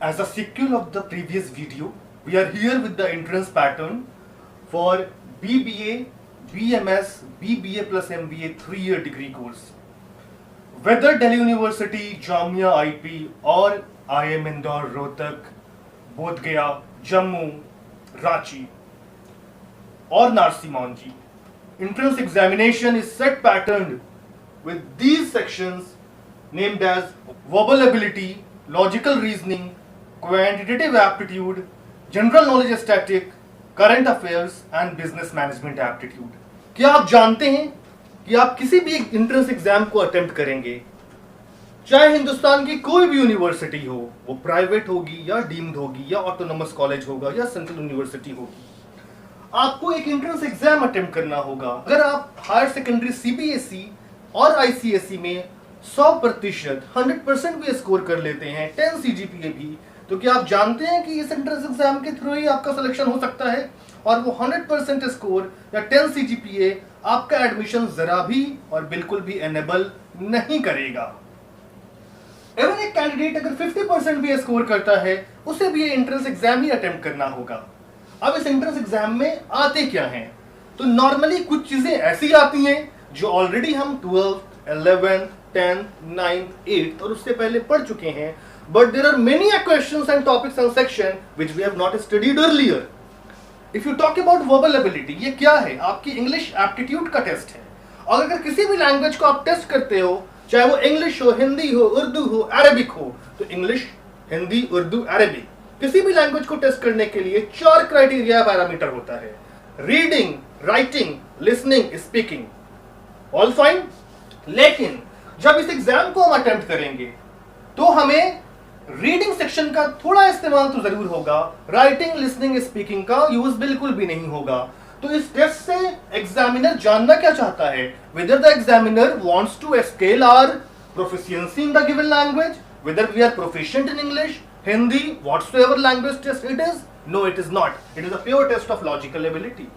As a sequel of the previous video, we are here with the entrance pattern for BBA, BMS, BBA plus MBA 3-year degree course. Whether Delhi University, Jamia IP or IIM Indore, Rohtak, Bodh Gaya, Jammu, Ranchi or Narsi Monji, entrance examination is set patterned with these sections named as verbal ability, logical reasoning, quantitative aptitude, general knowledge static, current affairs and business management aptitude. क्या आप जानते हैं कि आप किसी भी entrance exam को attempt करेंगे, चाहे हिंदुस्तान की कोई भी यूनिवर्सिटी हो, वो प्राइवेट होगी या डीम्ड होगी या ऑटोनोमस कॉलेज होगा या सेंट्रल यूनिवर्सिटी होगी, आपको एक एंट्रेंस एग्जाम अटेम्प्ट करना होगा। अगर आप हायर सेकेंडरी सीबीएसई और आईसीएसई में 100% 100% भी स्कोर कर लेते हैं, 10 सीजीपीए भी, तो क्या आप जानते हैं कि इस एंट्रेंस एग्जाम के थ्रू ही आपका सिलेक्शन हो सकता है और वो 100% स्कोर या 10 सीजीपीए आपका एडमिशन जरा भी और बिल्कुल भी एनेबल नहीं करेगा। एवं एक कैंडिडेट अगर 50% भी स्कोर करता है, उसे भी ये एंट्रेंस एग्जाम ही अटेम्प्ट करना होगा। अब इस एंट्रेंस एग्जाम में आते क्या हैं? तो नॉर्मली कुछ चीजें ऐसी आती हैं जो ऑलरेडी हम 12th, 11th, 10th, 9th, 8th और उससे पहले पढ़ चुके हैं, but there are many questions and topics and section which we have not studied earlier. If you talk about verbal ability, ये क्या है? आपकी इंग्लिश एप्टीट्यूड का टेस्ट है। और अगर किसी भी लैंग्वेज को आप टेस्ट करते हो, चाहे वो इंग्लिश हो, हिंदी हो, उर्दू हो, अरेबिक हो, तो इंग्लिश, हिंदी, उर्दू, अरेबिक, किसी भी लैंग्वेज को टेस्ट करने के लिए 4 क्राइटेरिया पैरामीटर होता है: reading, writing, listening, speaking. All fine. लेकिन जब इस एग्जाम को हम अटेम्प्ट करेंगे तो हमें रीडिंग सेक्शन का थोड़ा इस्तेमाल तो जरूर होगा, राइटिंग, लिसनिंग, स्पीकिंग का यूज बिल्कुल भी नहीं होगा। तो इस टेस्ट से एग्जामिनर जानना क्या चाहता है? Whether the examiner wants to scale our proficiency in the given language, whether we are proficient in English, Hindi, whatsoever language test it is. No, it is not. It is a pure test of logical ability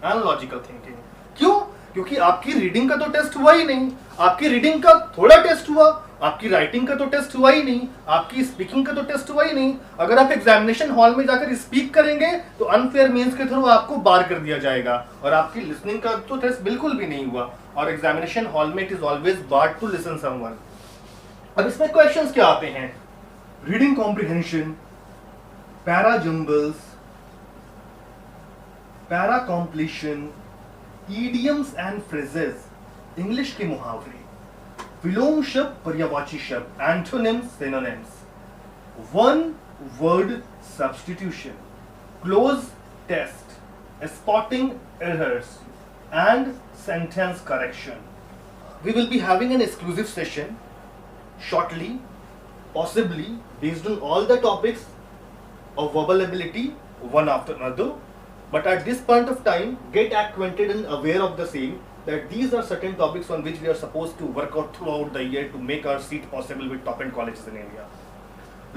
and logical thinking. क्यों? क्योंकि आपकी reading का तो test हुआ ही नहीं, आपकी reading का थोड़ा टेस्ट हुआ, आपकी राइटिंग का तो टेस्ट हुआ ही नहीं, आपकी स्पीकिंग का तो टेस्ट हुआ ही नहीं। अगर आप एग्जामिनेशन हॉल में जाकर स्पीक करेंगे तो अनफेयर मींस के थ्रू आपको बार कर दिया जाएगा, और आपकी लिसनिंग का तो टेस्ट बिल्कुल भी नहीं हुआ, और एग्जामिनेशन हॉल में it is always hard to listen someone. अब इसमें क्वेश्चंस क्या आते हैं? Reading comprehension, para jumbles, para completion, idioms and phrases, English के मुहावरे, विलोम शब्द, पर्यायवाची शब्द, antonyms, synonyms, one word substitution, cloze test, spotting errors and sentence correction. We will be having an exclusive session shortly, possibly based on all the topics of verbal ability one after another. But at this point of time, get acquainted and aware of the same, that these are certain topics on which we are supposed to work out throughout the year to make our seat possible with top end colleges in India.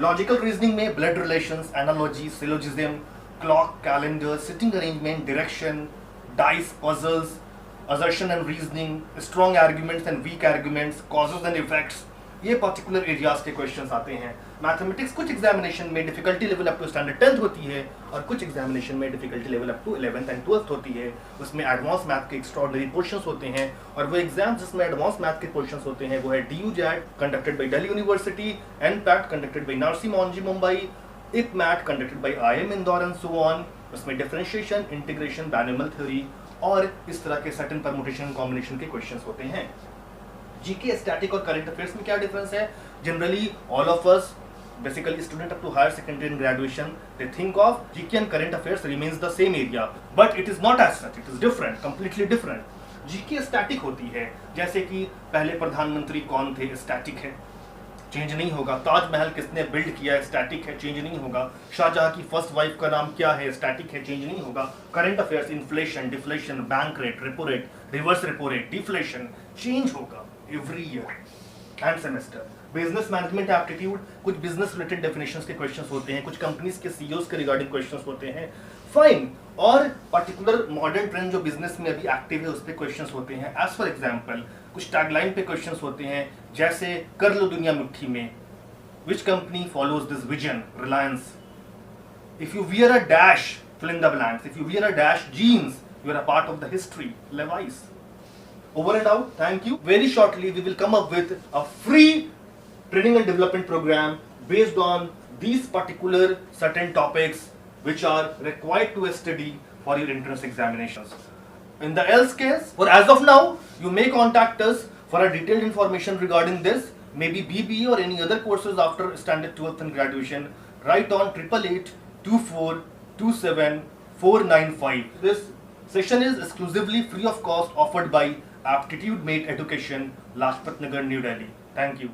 Logical reasoning में blood relations, analogy, syllogism, clock, calendar, sitting arrangement, direction, dice, puzzles, assertion and reasoning, strong arguments and weak arguments, causes and effects, ये particular areas के questions आते हैं। Mathematics कुछ examination में difficulty level up to standard 10th होती है, और कुछ एग्जामिनेशन में difficulty level up to 11th and 12th होती है। उसमें एडवांस मैथ के एक्स्ट्राऑर्डिनरी पोर्शंस होते हैं, और वो एग्जाम जिसमें एडवांस मैथ के पोर्शंस होते हैं वो है DUJAT conducted by Delhi university, NPAT conducted by Narsee Monjee Mumbai, IPMAT conducted by IIM Indore and so on. उसमें डिफरेंशिएशन, इंटीग्रेशन, बाइनोमियल थ्योरी और इस तरह के सर्टेन परमुटेशन कॉम्बिनेशन के क्वेश्चंस होते हैं। जीके, स्टैटिक और करंट अफेयर्स में क्या डिफरेंस है? Generally all of us, basically student up to higher secondary and graduation, they think of GK and current affairs remains the same area, but it is not as such, it is different, completely different. GK static होती है, जैसे कि पहले प्रधानमंत्री कौन थे, static है, change नहीं होगा। ताजमहल किसने बिल्ड किया है, स्टैटिक है, चेंज नहीं होगा। शाहजहां की फर्स्ट वाइफ का नाम क्या है, स्टैटिक है, चेंज नहीं होगा। Current affairs, inflation, deflation, bank rate, repo rate, reverse repo rate, deflation, change होगा every year and semester. Business management aptitude, कुछ बिजनेस रिलेटेड डेफिनेशंस के क्वेश्चंस होते हैं, कुछ कंपनीज के सीईओज के रिगार्डिंग क्वेश्चंस होते हैं, फाइन। और पर्टिकुलर मॉडर्न ट्रेंड जो बिजनेस में अभी एक्टिव है उस पे क्वेश्चंस होते हैं। एज फॉर एग्जांपल कुछ टैगलाइन पे क्वेश्चंस होते हैं, जैसे कर लो दुनिया मुट्ठी में, Which company follows this vision? Reliance. If you wear a dash, fill in the blanks. If you wear a dash jeans, you are a part of the history. Levi's. Over and out. Thank you. Very shortly, we will come up with a free training and development program based on these particular certain topics which are required to study for your entrance examinations. In the else case, or as of now, you may contact us for a detailed information regarding this, maybe BBA or any other courses after standard 12th and graduation. Write on 888427 This session is exclusively free of cost, offered by Aptitude Mate Education, Lajpat Nagar, New Delhi. Thank you.